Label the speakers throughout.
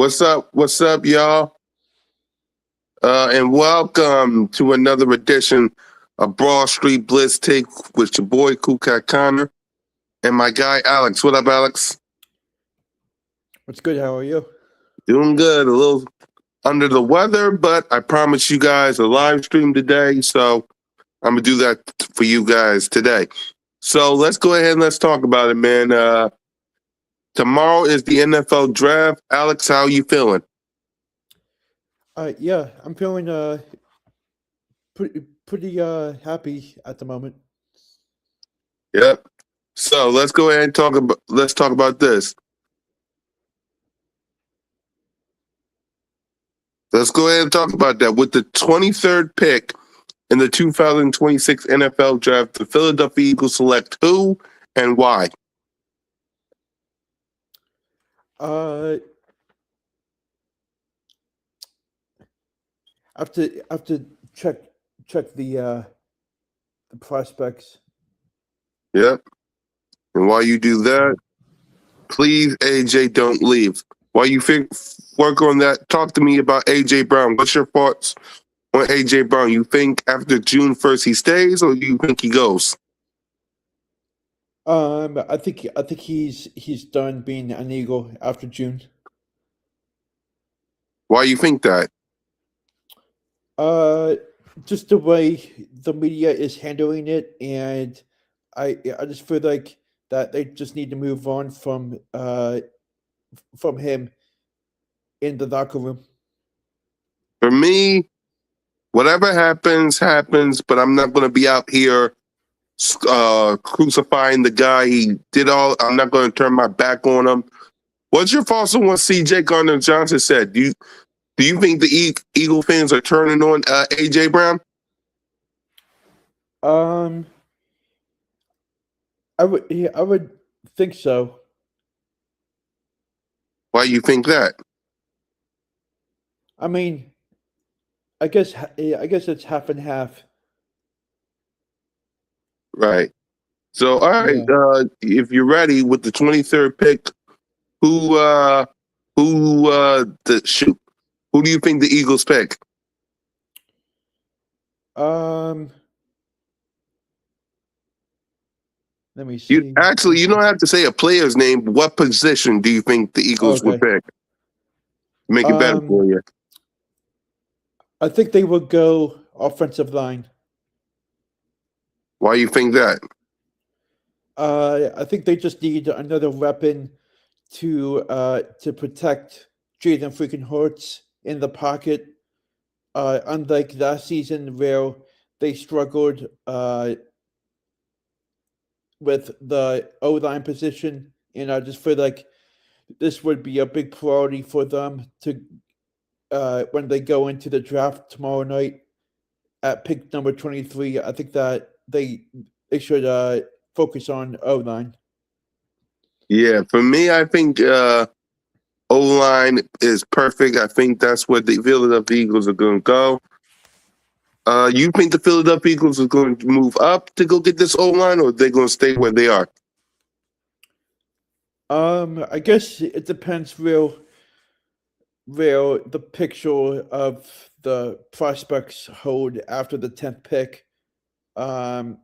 Speaker 1: What's up? What's up, y'all? And welcome to another edition of Broad Street Blitz Take with your boy Kukat Connor and my guy Alex. What up, Alex?
Speaker 2: What's good? How are you?
Speaker 1: Doing good. A little under the weather, but I promise you guys a live stream today, so I'm gonna do that for you guys today. So let's go ahead and let's talk about it, man. Tomorrow is the NFL draft. Alex, how you feeling?
Speaker 2: Yeah, I'm feeling pretty happy at the moment.
Speaker 1: Yep. So let's go ahead and talk about this. Let's go ahead and talk about that. With the 23rd pick in the 2026 NFL draft, the Philadelphia Eagles select who and why?
Speaker 2: I have to check the prospects.
Speaker 1: Yep. And while you do that, please, AJ, don't leave. While you work on that, talk to me about AJ Brown. What's your thoughts on AJ Brown? You think after June 1st he stays, or do you think he goes?
Speaker 2: I think he's done being an Eagle after June.
Speaker 1: Why you think that?
Speaker 2: Just the way the media is handling it, and I just feel like that they just need to move on from him in the locker room.
Speaker 1: For me, whatever happens, happens, but I'm not going to be out here crucifying the guy. He did all. I'm not going to turn my back on him. What's your thoughts on what C.J. Gardner-Johnson said? Do you think the Eagle fans are turning on A.J. Brown?
Speaker 2: I would think so.
Speaker 1: Why you think that?
Speaker 2: I mean, I guess it's half and half.
Speaker 1: Right. So, all right.
Speaker 2: Yeah.
Speaker 1: If you're ready with the 23rd pick, who do you think the Eagles pick?
Speaker 2: Let me see.
Speaker 1: You don't have to say a player's name. What position do you think the Eagles would pick? Make it better for you.
Speaker 2: I think they would go offensive line.
Speaker 1: Why you think that?
Speaker 2: I think they just need another weapon to protect Jaden freaking Hurts in the pocket. Unlike last season where they struggled with the O-line position, and I just feel like this would be a big priority for them to when they go into the draft tomorrow night at pick number 23. I think that they should focus on O-line.
Speaker 1: Yeah, for me, I think O-line is perfect. I think that's where the Philadelphia Eagles are going to go. You think the Philadelphia Eagles are going to move up to go get this O-line, or are they going to stay where they are?
Speaker 2: I guess it depends real the picture of the prospects hold after the 10th pick. I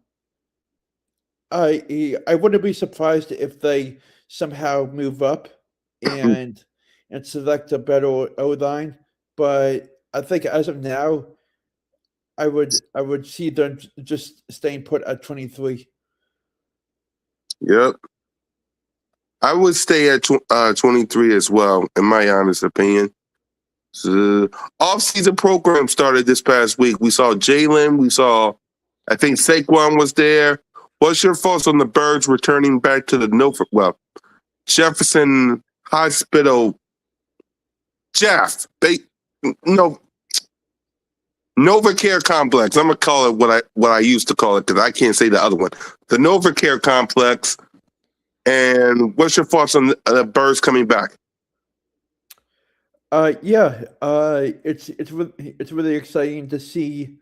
Speaker 2: wouldn't be surprised if they somehow move up and select a better O-line, but I think as of now, I would see them just staying put at 23.
Speaker 1: Yep. I would stay at 23 as well, in my honest opinion. So, off-season program started this past week. We saw Jalen. We saw, I think Saquon was there. What's your thoughts on the Birds returning back to the Jefferson Hospital? NovaCare Complex. I'm gonna call it what I used to call it because I can't say the other one. The NovaCare Complex. And what's your thoughts on the Birds coming back?
Speaker 2: Yeah, it's really exciting to see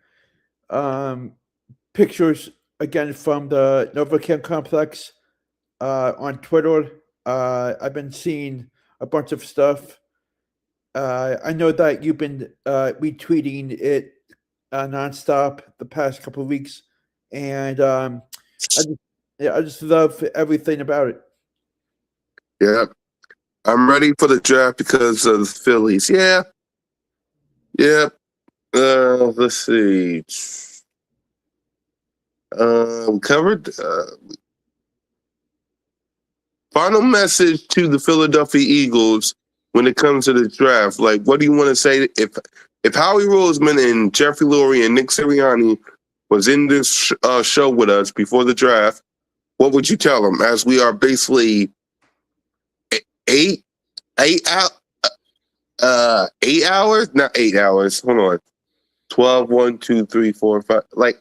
Speaker 2: pictures again from the NovaCare Complex on Twitter. I've been seeing a bunch of stuff I know that you've been retweeting it nonstop the past couple of weeks, and I just, yeah, I just love everything about it.
Speaker 1: Yeah, I'm ready for the draft because of the Phillies. Yeah, yeah. Let's see. We covered. Final message to the Philadelphia Eagles when it comes to the draft. Like, what do you want to say if Howie Roseman and Jeffrey Lurie and Nick Sirianni was in this show with us before the draft? What would you tell them? As we are basically eight hours, not 8 hours. Hold on. 12, 1, 2, 3, 4, 5, like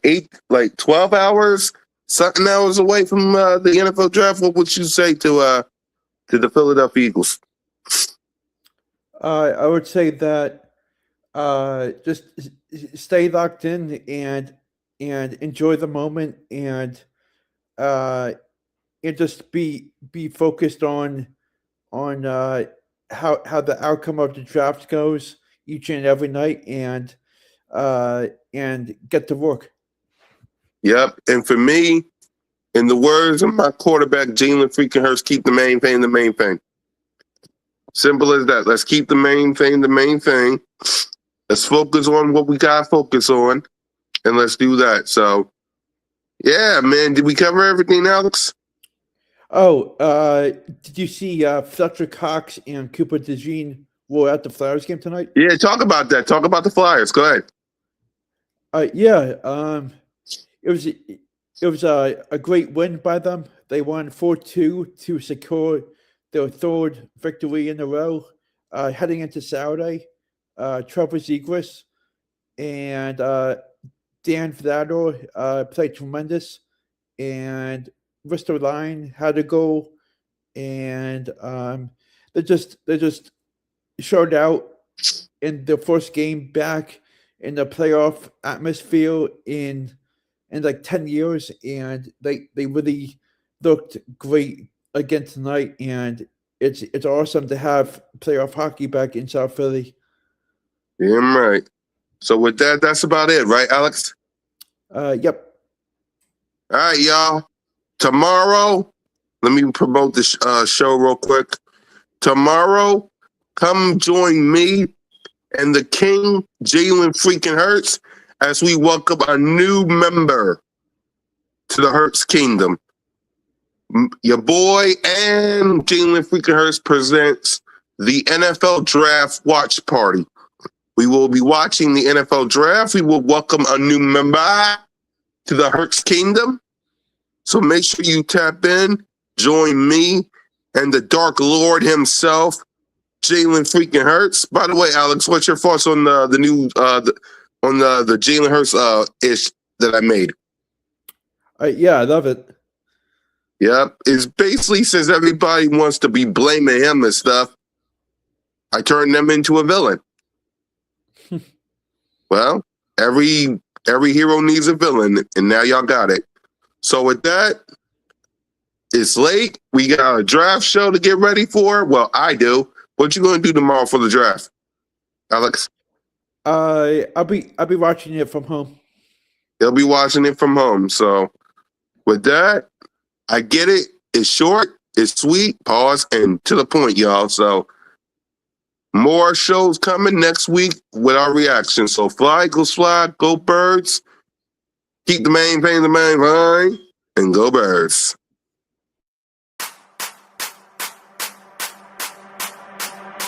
Speaker 1: 12 hours, something hours away from the NFL draft. What would you say to the Philadelphia Eagles?
Speaker 2: I would say that just stay locked in and enjoy the moment and just be focused on how the outcome of the draft goes each and every night and get to work.
Speaker 1: Yep. And for me, in the words of my quarterback, Jalen freaking Hurts, keep the main thing the main thing. Simple as that. Let's keep the main thing the main thing. Let's focus on what we got to focus on, and let's do that. So, yeah, man, did we cover everything, Alex?
Speaker 2: Oh, did you see Fletcher Cox and Cooper DeJean were at the Flyers game tonight?
Speaker 1: Yeah, talk about that. Talk about the Flyers. Go ahead.
Speaker 2: It was a great win by them. They won 4-2 to secure their third victory in a row. Heading into Saturday, Trevor Zegras and Dan Vlador played tremendous, and Bristol Line had a goal, and they just showed out in their first game back in the playoff atmosphere in like 10 years, and they really looked great again tonight, and it's awesome to have playoff hockey back in South Philly.
Speaker 1: Damn right. So with that, that's about it, right, Alex?
Speaker 2: Yep.
Speaker 1: All right, y'all. Tomorrow, let me promote this show real quick. Tomorrow, come join me and the King, Jalen freaking Hurts, as we welcome a new member to the Hurts Kingdom. Your boy and Jalen freaking Hurts presents the NFL Draft Watch Party. We will be watching the NFL Draft. We will welcome a new member to the Hurts Kingdom. So make sure you tap in, join me, and the Dark Lord himself, Jalen freaking Hurts. By the way, Alex, what's your thoughts on the new the Jalen Hurts ish that I made?
Speaker 2: Yeah, I love it.
Speaker 1: Yep, it's basically since everybody wants to be blaming him and stuff, I turned them into a villain. Well, every hero needs a villain, and now y'all got it. So with that, it's late. We got a draft show to get ready for. Well, I do. What you gonna do tomorrow for the draft, Alex?
Speaker 2: I'll be watching it from home.
Speaker 1: He'll be watching it from home. So with that, I get it. It's short, it's sweet, pause, and to the point, y'all. So more shows coming next week with our reaction. So fly, Eagles fly, go Birds. Keep the main thing the main line, and go Birds.